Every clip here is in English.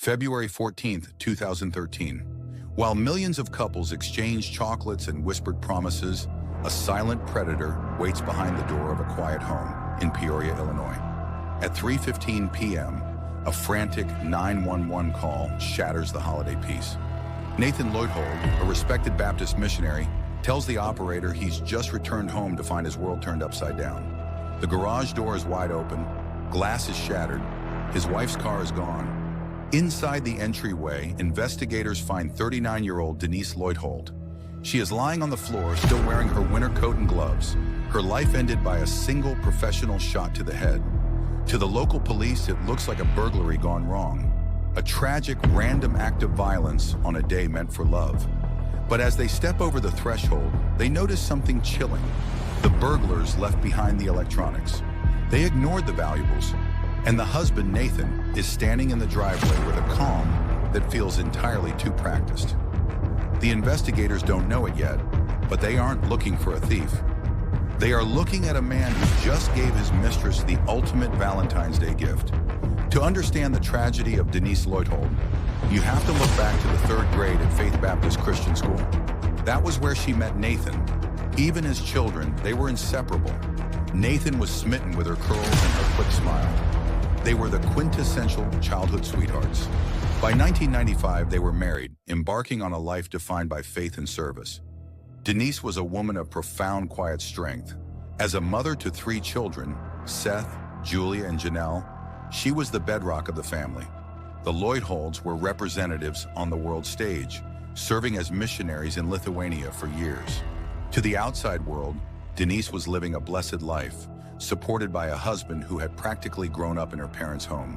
February 14th, 2013. While millions of couples exchange chocolates and whispered promises, a silent predator waits behind the door of a quiet home in Peoria, Illinois. At 3:15 p.m., a frantic 911 call shatters the holiday peace. Nathan Leuthold, a respected Baptist missionary, tells the operator he's just returned home to find his world turned upside down. The garage door is wide open, glass is shattered, his wife's car is gone. Inside the entryway, investigators find 39-year-old Denise Leuthold. She is lying on the floor, still wearing her winter coat and gloves. Her life ended by a single professional shot to the head. To the local police, it looks like a burglary gone wrong. A tragic, random act of violence on a day meant for love. But as they step over the threshold, they notice something chilling. The burglars left behind the electronics. They ignored the valuables. And the husband, Nathan, is standing in the driveway with a calm that feels entirely too practiced. The investigators don't know it yet, but they aren't looking for a thief. They are looking at a man who just gave his mistress the ultimate Valentine's Day gift. To understand the tragedy of Denise Leuthold, you have to look back to the 3rd grade at Faith Baptist Christian School. That was where she met Nathan. Even as children, they were inseparable. Nathan was smitten with her curls and her quick smile. They were the quintessential childhood sweethearts. By 1995, they were married, embarking on a life defined by faith and service. Denise was a woman of profound quiet strength. As a mother to 3 children, Seth, Julia, and Janelle, she was the bedrock of the family. The Leutholds were representatives on the world stage, serving as missionaries in Lithuania for years. To the outside world, Denise was living a blessed life, supported by a husband who had practically grown up in her parents' home.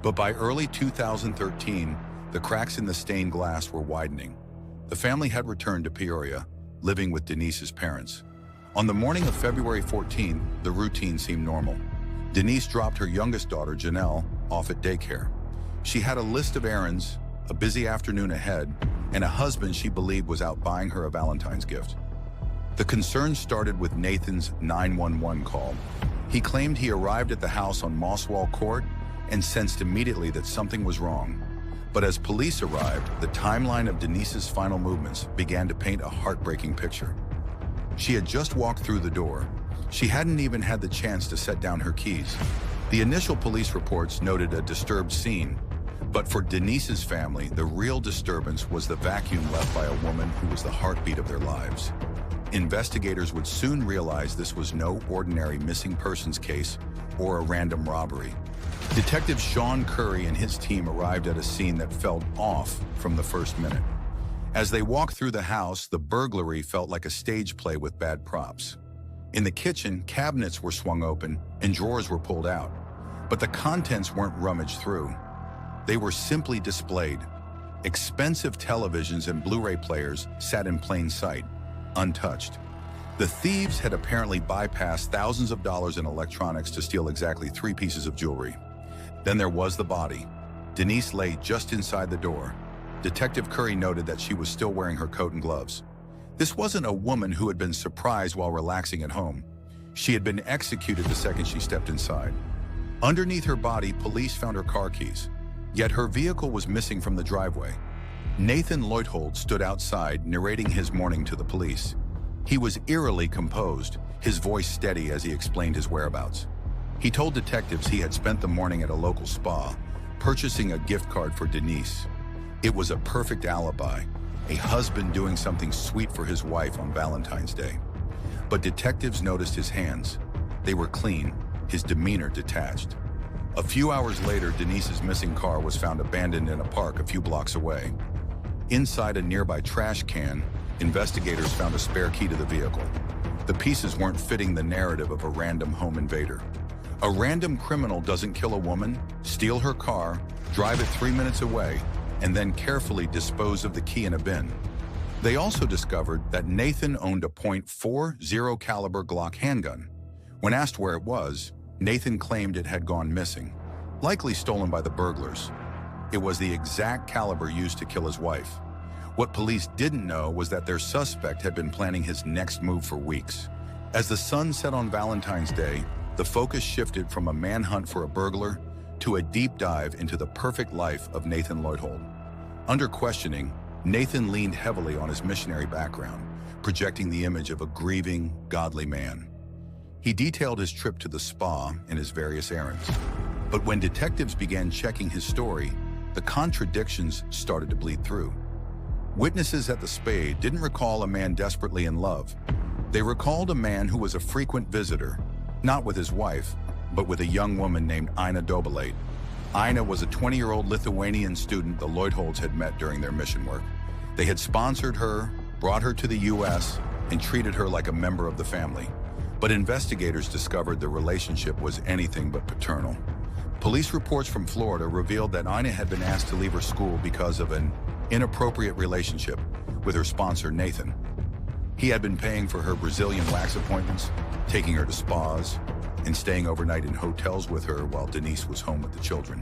But by early 2013, the cracks in the stained glass were widening. The family had returned to Peoria, living with Denise's parents. On the morning of February 14th, the routine seemed normal. Denise dropped her youngest daughter, Janelle, off at daycare. She had a list of errands, a busy afternoon ahead, and a husband she believed was out buying her a Valentine's gift. The concern started with Nathan's 911 call. He claimed he arrived at the house on Mosswall Court and sensed immediately that something was wrong. But as police arrived, the timeline of Denise's final movements began to paint a heartbreaking picture. She had just walked through the door. She hadn't even had the chance to set down her keys. The initial police reports noted a disturbed scene, but for Denise's family, the real disturbance was the vacuum left by a woman who was the heartbeat of their lives. Investigators would soon realize this was no ordinary missing persons case or a random robbery. Detective Sean Curry and his team arrived at a scene that felt off from the first minute. As they walked through the house, the burglary felt like a stage play with bad props. In the kitchen, cabinets were swung open and drawers were pulled out, but the contents weren't rummaged through. They were simply displayed. Expensive televisions and Blu-ray players sat in plain sight, untouched. The thieves had apparently bypassed thousands of dollars in electronics to steal exactly 3 pieces of jewelry. Then there was the body. Denise lay just inside the door. Detective Curry noted that she was still wearing her coat and gloves. This wasn't a woman who had been surprised while relaxing at home. She had been executed the second she stepped inside. Underneath her body, police found her car keys. Yet her vehicle was missing from the driveway. Nathan Leuthold stood outside, narrating his morning to the police. He was eerily composed, his voice steady as he explained his whereabouts. He told detectives he had spent the morning at a local spa, purchasing a gift card for Denise. It was a perfect alibi, a husband doing something sweet for his wife on Valentine's Day. But detectives noticed his hands. They were clean, his demeanor detached. A few hours later, Denise's missing car was found abandoned in a park a few blocks away. Inside a nearby trash can, investigators found a spare key to the vehicle. The pieces weren't fitting the narrative of a random home invader. A random criminal doesn't kill a woman, steal her car, drive it 3 minutes away, and then carefully dispose of the key in a bin. They also discovered that Nathan owned a .40 caliber Glock handgun. When asked where it was, Nathan claimed it had gone missing, likely stolen by the burglars. It was the exact caliber used to kill his wife. What police didn't know was that their suspect had been planning his next move for weeks. As the sun set on Valentine's Day, the focus shifted from a manhunt for a burglar to a deep dive into the perfect life of Nathan Leuthold. Under questioning, Nathan leaned heavily on his missionary background, projecting the image of a grieving, godly man. He detailed his trip to the spa and his various errands. But when detectives began checking his story, the contradictions started to bleed through. Witnesses at the spa didn't recall a man desperately in love. They recalled a man who was a frequent visitor, not with his wife, but with a young woman named Ina Dobalate. Ina was a 20-year-old Lithuanian student the Leutholds had met during their mission work. They had sponsored her, brought her to the U.S., and treated her like a member of the family. But investigators discovered the relationship was anything but paternal. Police reports from Florida revealed that Ina had been asked to leave her school because of an inappropriate relationship with her sponsor, Nathan. He had been paying for her Brazilian wax appointments, taking her to spas, and staying overnight in hotels with her while Denise was home with the children.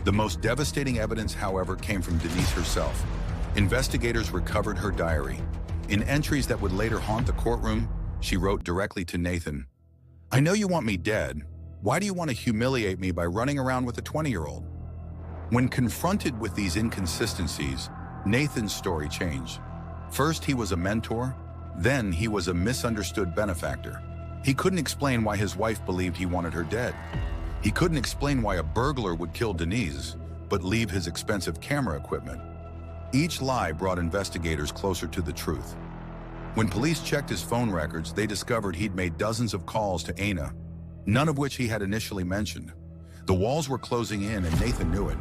The most devastating evidence, however, came from Denise herself. Investigators recovered her diary. In entries that would later haunt the courtroom, she wrote directly to Nathan, "I know you want me dead. Why do you want to humiliate me by running around with a 20-year-old?" When confronted with these inconsistencies, Nathan's story changed. First, he was a mentor, then he was a misunderstood benefactor. He couldn't explain why his wife believed he wanted her dead. He couldn't explain why a burglar would kill Denise, but leave his expensive camera equipment. Each lie brought investigators closer to the truth. When police checked his phone records, they discovered he'd made dozens of calls to Ina, none of which he had initially mentioned. The walls were closing in and Nathan knew it.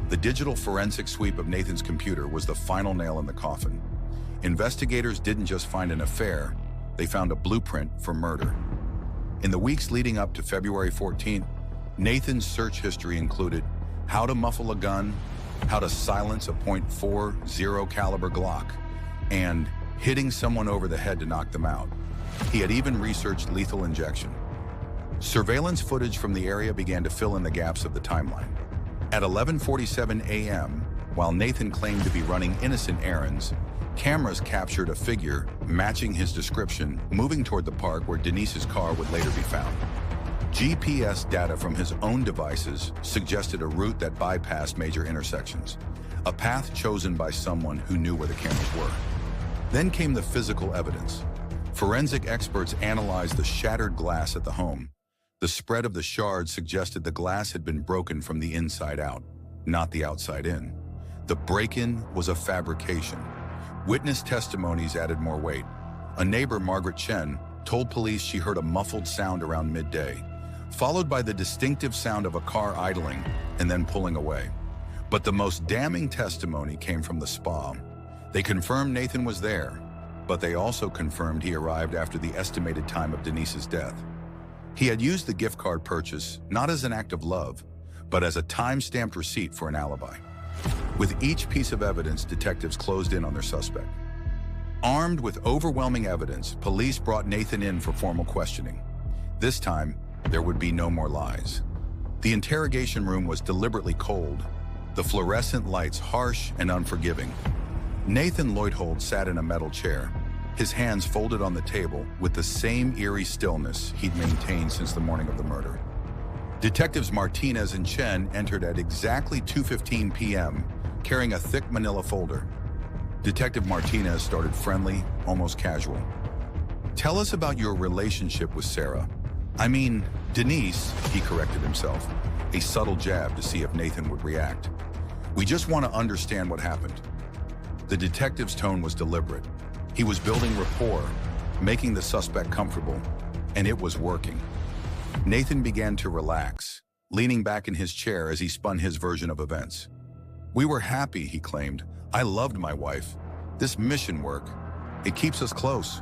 The digital forensic sweep of Nathan's computer was the final nail in the coffin. Investigators didn't just find an affair, they found a blueprint for murder. In the weeks leading up to February 14th, Nathan's search history included how to muffle a gun, how to silence a .40 caliber Glock, and hitting someone over the head to knock them out. He had even researched lethal injection. Surveillance footage from the area began to fill in the gaps of the timeline. At 11:47 a.m., while Nathan claimed to be running innocent errands, cameras captured a figure matching his description moving toward the park where Denise's car would later be found. GPS data from his own devices suggested a route that bypassed major intersections, a path chosen by someone who knew where the cameras were. Then came the physical evidence. Forensic experts analyzed the shattered glass at the home. The spread of the shards suggested the glass had been broken from the inside out, not the outside in. The break-in was a fabrication. Witness testimonies added more weight. A neighbor, Margaret Chen, told police she heard a muffled sound around midday, followed by the distinctive sound of a car idling and then pulling away. But the most damning testimony came from the spa. They confirmed Nathan was there, but they also confirmed he arrived after the estimated time of Denise's death. He had used the gift card purchase not as an act of love, but as a time-stamped receipt for an alibi. With each piece of evidence, detectives closed in on their suspect. Armed with overwhelming evidence, police brought Nathan in for formal questioning. This time, there would be no more lies. The interrogation room was deliberately cold, the fluorescent lights harsh and unforgiving. Nathan Leuthold sat in a metal chair, his hands folded on the table with the same eerie stillness he'd maintained since the morning of the murder. Detectives Martinez and Chen entered at exactly 2:15 p.m., carrying a thick manila folder. Detective Martinez started friendly, almost casual. "Tell us about your relationship with Sarah. I mean, Denise," he corrected himself, a subtle jab to see if Nathan would react. "We just want to understand what happened." The detective's tone was deliberate. He was building rapport, making the suspect comfortable, and it was working. Nathan began to relax, leaning back in his chair as he spun his version of events. "We were happy," he claimed. "I loved my wife. This mission work, it keeps us close."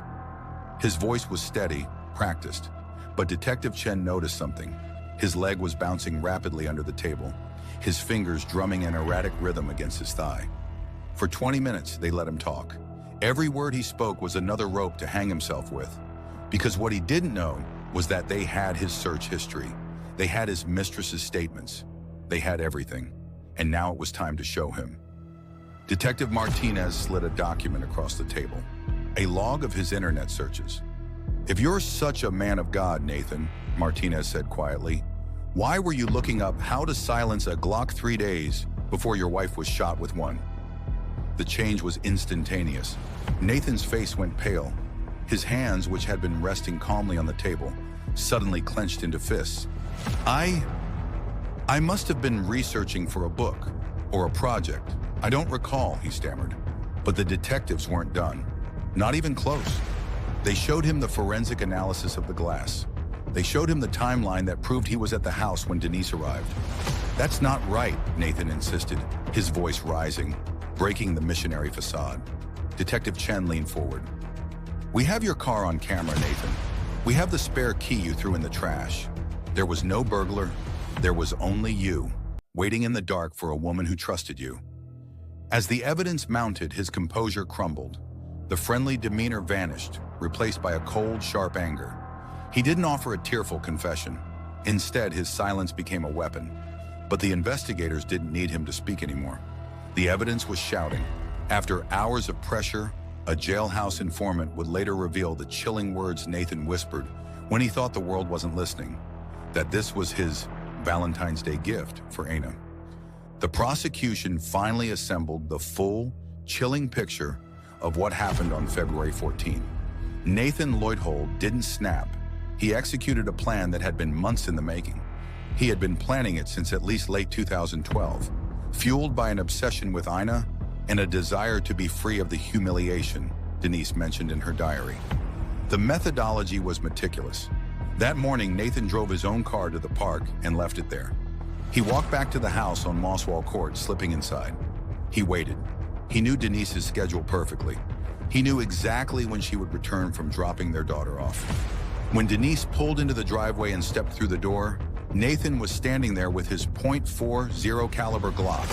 His voice was steady, practiced, but Detective Chen noticed something. His leg was bouncing rapidly under the table, his fingers drumming an erratic rhythm against his thigh. For 20 minutes, they let him talk. Every word he spoke was another rope to hang himself with, because what he didn't know was that they had his search history. They had his mistress's statements. They had everything, and now it was time to show him. Detective Martinez slid a document across the table, a log of his internet searches. "If you're such a man of God, Nathan," Martinez said quietly, Why were you looking up how to silence a Glock 3 days before your wife was shot with one? The change was instantaneous. Nathan's face went pale. His hands, which had been resting calmly on the table, suddenly clenched into fists. I must have been researching for a book or a project. I don't recall, he stammered. But the detectives weren't done. Not even close. They showed him the forensic analysis of the glass. They showed him the timeline that proved he was at the house when Denise arrived. That's not right, Nathan insisted, his voice rising, breaking the missionary facade. Detective Chen leaned forward. We have your car on camera, Nathan. We have the spare key you threw in the trash. There was no burglar. There was only you, waiting in the dark for a woman who trusted you. As the evidence mounted, his composure crumbled. The friendly demeanor vanished, replaced by a cold, sharp anger. He didn't offer a tearful confession. Instead, his silence became a weapon. But the investigators didn't need him to speak anymore. The evidence was shouting. After hours of pressure, a jailhouse informant would later reveal the chilling words Nathan whispered when he thought the world wasn't listening, that this was his Valentine's Day gift for Anna. The prosecution finally assembled the full, chilling picture of what happened on February 14. Nathan Leuthold didn't snap. He executed a plan that had been months in the making. He had been planning it since at least late 2012, fueled by an obsession with Ina and a desire to be free of the humiliation Denise mentioned in her diary. The methodology was meticulous. That morning, Nathan drove his own car to the park and left it there. He walked back to the house on Mosswall Court, slipping inside. He waited. He knew Denise's schedule perfectly. He knew exactly when she would return from dropping their daughter off. When Denise pulled into the driveway and stepped through the door, Nathan was standing there with his .40 caliber Glock.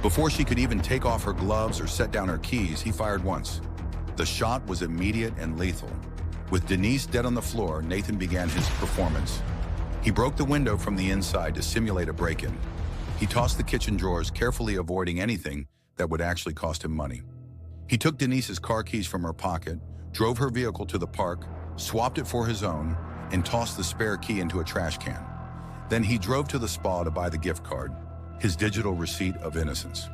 Before she could even take off her gloves or set down her keys, he fired once. The shot was immediate and lethal. With Denise dead on the floor, Nathan began his performance. He broke the window from the inside to simulate a break-in. He tossed the kitchen drawers, carefully avoiding anything that would actually cost him money. He took Denise's car keys from her pocket, drove her vehicle to the park, swapped it for his own, and tossed the spare key into a trash can. Then he drove to the spa to buy the gift card, his digital receipt of innocence.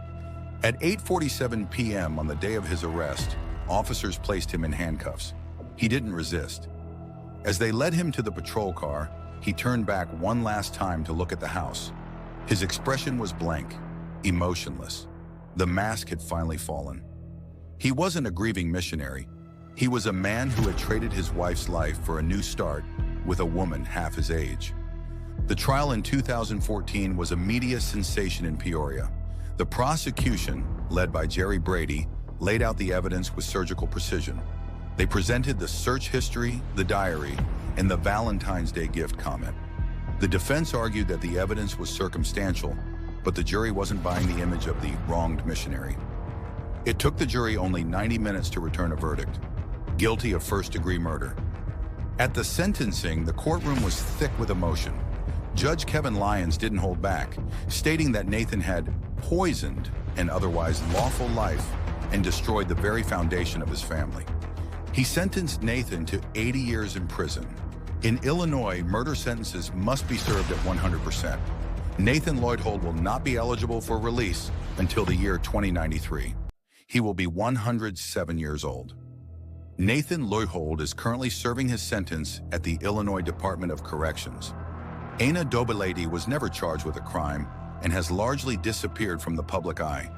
At 8:47 p.m. on the day of his arrest, officers placed him in handcuffs. He didn't resist. As they led him to the patrol car, he turned back one last time to look at the house. His expression was blank, emotionless. The mask had finally fallen. He wasn't a grieving missionary. He was a man who had traded his wife's life for a new start with a woman half his age. The trial in 2014 was a media sensation in Peoria. The prosecution, led by Jerry Brady, laid out the evidence with surgical precision. They presented the search history, the diary, and the Valentine's Day gift comment. The defense argued that the evidence was circumstantial, but the jury wasn't buying the image of the wronged missionary. It took the jury only 90 minutes to return a verdict: guilty of first-degree murder. At the sentencing, the courtroom was thick with emotion. Judge Kevin Lyons didn't hold back, stating that Nathan had poisoned an otherwise lawful life and destroyed the very foundation of his family. He sentenced Nathan to 80 years in prison. In Illinois, murder sentences must be served at 100%. Nathan Leuthold will not be eligible for release until the year 2093. He will be 107 years old. Nathan Leuthold is currently serving his sentence at the Illinois Department of Corrections. Anna Dobalady was never charged with a crime and has largely disappeared from the public eye,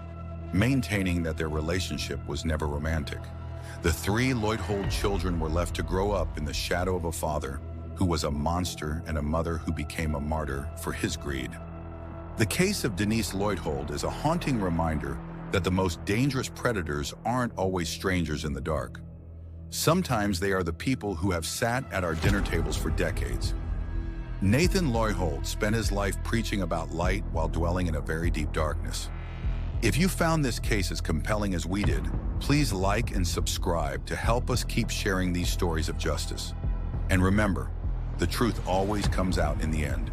maintaining that their relationship was never romantic. The three Leuthold children were left to grow up in the shadow of a father who was a monster and a mother who became a martyr for his greed. The case of Denise Leuthold is a haunting reminder that the most dangerous predators aren't always strangers in the dark. Sometimes they are the people who have sat at our dinner tables for decades. Nathan Leuthold spent his life preaching about light while dwelling in a very deep darkness. If you found this case as compelling as we did, please like and subscribe to help us keep sharing these stories of justice. And remember, the truth always comes out in the end.